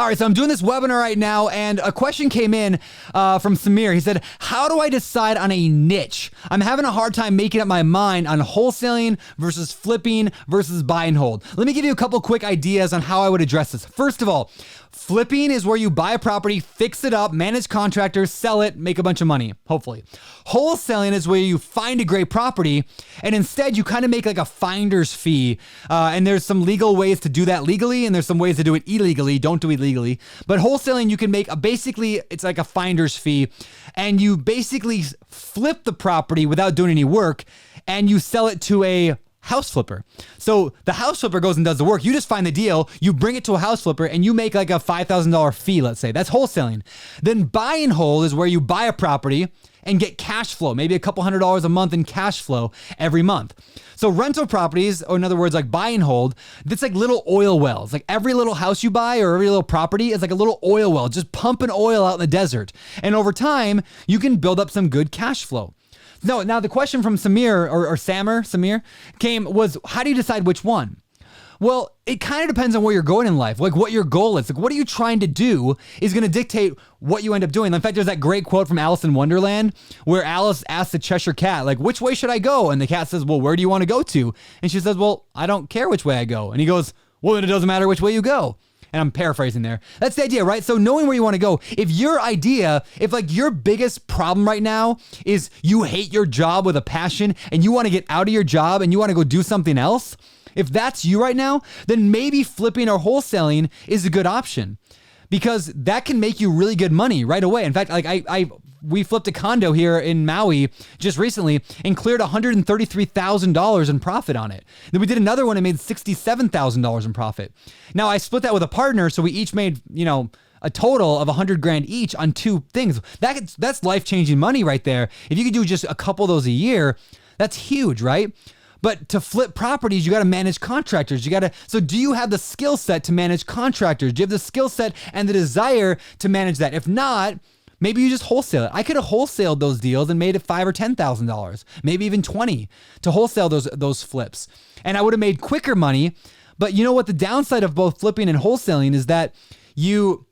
All right, so I'm doing this webinar right now, and a question came in from Samir. He said, how do I decide on a niche? I'm having a hard time making up my mind on wholesaling versus flipping versus buy and hold. Let me give you a couple quick ideas on how I would address this. First of all, flipping is where you buy a property, fix it up, manage contractors, sell it, make a bunch of money, hopefully. Wholesaling is where you find a great property, and instead you kind of make like a finder's fee. And there's some legal ways to do that legally, and there's some ways to do it illegally. Don't do it legally. But wholesaling, you can make basically, it's like a finder's fee, and you basically flip the property without doing any work, and you sell it to a house flipper. So the house flipper goes and does the work. You just find the deal, you bring it to a house flipper, and you make like a $5,000 fee, let's say. That's wholesaling. Then buy and hold is where you buy a property and get cash flow, maybe a couple $100s a month in cash flow every month. So rental properties, or in other words, like buy and hold, that's like little oil wells. Like every little house you buy or every little property is like a little oil well, just pumping oil out in the desert. And over time, you can build up some good cash flow. No, now the question from Samir or Samir was, how do you decide which one? Well, it kind of depends on where you're going in life, like what your goal is. Like, what are you trying to do is going to dictate what you end up doing. In fact, there's that great quote from Alice in Wonderland where Alice asks the Cheshire Cat, like, which way should I go? And the cat says, well, where do you want to go to? And she says, well, I don't care which way I go. And he goes, well, then it doesn't matter which way you go. And I'm paraphrasing there. That's the idea, right? So knowing where you want to go. If like your biggest problem right now is you hate your job with a passion and you want to get out of your job and you want to go do something else, if that's you right now, then maybe flipping or wholesaling is a good option because that can make you really good money right away. In fact, like we flipped a condo here in Maui just recently and cleared $133,000 in profit on it. Then we did another one and made $67,000 in profit. Now I split that with a partner, so we each made, a total of $100,000 each on two things. That's life-changing money right there. If you could do just a couple of those a year, that's huge, right? But to flip properties, you got to manage contractors. So do you have the skill set to manage contractors? Do you have the skill set and the desire to manage that? If not, maybe you just wholesale it. I could have wholesaled those deals and made it $5,000 or $10,000, maybe even $20,000 to wholesale those flips. And I would have made quicker money. But you know what? The downside of both flipping and wholesaling is that you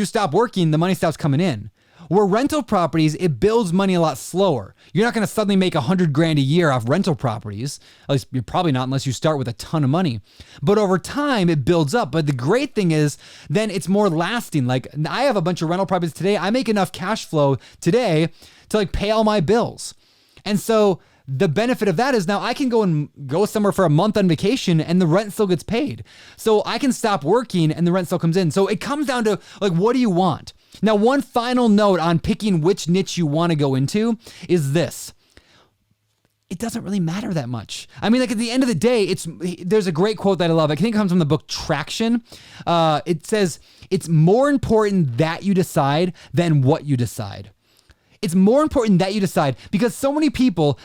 stop working, the money stops coming in. Where rental properties, it builds money a lot slower. You're not going to suddenly make $100,000 a year off rental properties. At least you're probably not unless you start with a ton of money. But over time, it builds up. But the great thing is then it's more lasting. Like I have a bunch of rental properties today. I make enough cash flow today to like pay all my bills. And so the benefit of that is now I can go somewhere for a month on vacation and the rent still gets paid. So I can stop working and the rent still comes in. So it comes down to like, what do you want? Now, one final note on picking which niche you want to go into is this. It doesn't really matter that much. I mean, like at the end of the day, there's a great quote that I love. I think it comes from the book Traction. It says, it's more important that you decide than what you decide. It's more important that you decide because so many people,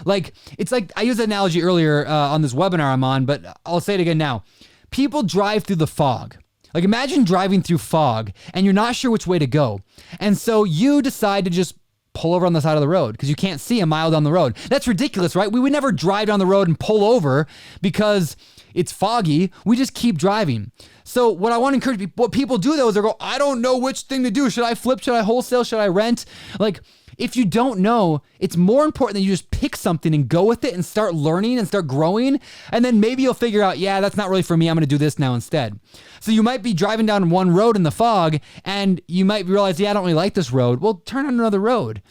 it's like I used the analogy earlier on this webinar I'm on, but I'll say it again now. People drive through the fog. Like imagine driving through fog and you're not sure which way to go. And so you decide to just pull over on the side of the road because you can't see a mile down the road. That's ridiculous, right? We would never drive down the road and pull over because it's foggy. We just keep driving. So what I want to encourage people, what people do though is they go, I don't know which thing to do. Should I flip? Should I wholesale? Should I rent? Like, if you don't know, it's more important that you just pick something and go with it and start learning and start growing. And then maybe you'll figure out, yeah, that's not really for me. I'm going to do this now instead. So you might be driving down one road in the fog and you might realize, yeah, I don't really like this road. Well, turn on another road.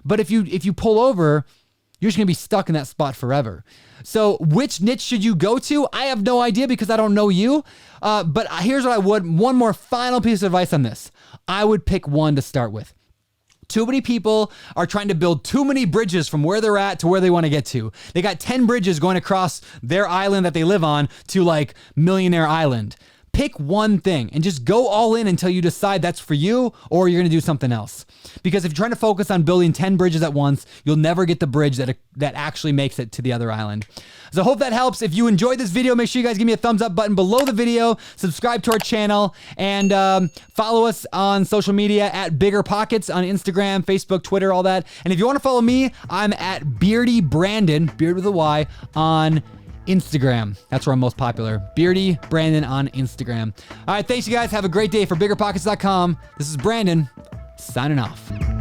But if you pull over, you're just going to be stuck in that spot forever. So which niche should you go to? I have no idea because I don't know you. But here's what I would. One more final piece of advice on this. I would pick one to start with. Too many people are trying to build too many bridges from where they're at to where they want to get to. They got 10 bridges going across their island that they live on to like Millionaire Island. Pick one thing and just go all in until you decide that's for you or you're going to do something else. Because if you're trying to focus on building 10 bridges at once, you'll never get the bridge that actually makes it to the other island. So I hope that helps. If you enjoyed this video, make sure you guys give me a thumbs up button below the video, subscribe to our channel, and follow us on social media at BiggerPockets on Instagram, Facebook, Twitter, all that. And if you want to follow me, I'm at Beardy Brandon, Beard with a Y, on Instagram. That's where I'm most popular. Beardy Brandon on Instagram. All right, thanks you guys. Have a great day. For BiggerPockets.com, this is Brandon signing off.